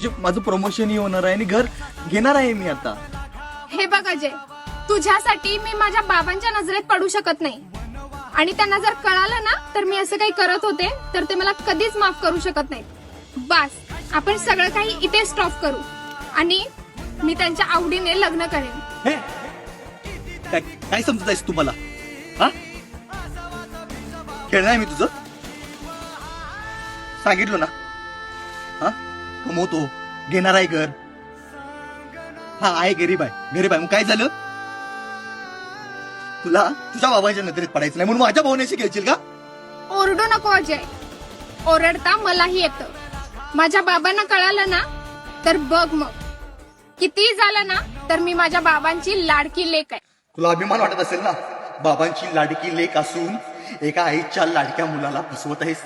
माझं प्रमोशन होणार आहे आणि घर घेणार आहे मी आता. हे बघ अजय, तुझ्यासाठी मी माझ्या बाबांच्या नजरेत पडू शकत नाही आणि त्यांना जर कळालं ना तर मी असं काही करत होते तर ते मला कधीच माफ करू शकत नाहीत. बस आपण सगळं काही इथे स्टॉप करू आणि मी त्यांच्या आवडीने लग्न करेन. हे काय काय समजत आहेस तू मला? हा, खेळणार आहे मी तुझं? सांगितलं ना. हा, कमवतो, घेणार आहे घर. हा आहे, गरीब आहे. मग काय झालं? तुला तुझ्या बाबांच्या नजरेत पडायचं नाही म्हणून माझ्या भावनेशी खेळशील का? ओरडू नको अजय, ओरडता मलाही येतं. माझ्या बाबांना कळालं ना तर बघ मग किती झालं ना तर मी माझ्या बाबांची लाडकी लेक आहे. तुला अभिमान वाटत असेल ना बाबांची लाडकी लेक असून एका आईच्या लाडक्या मुलाला फसवत आहेस.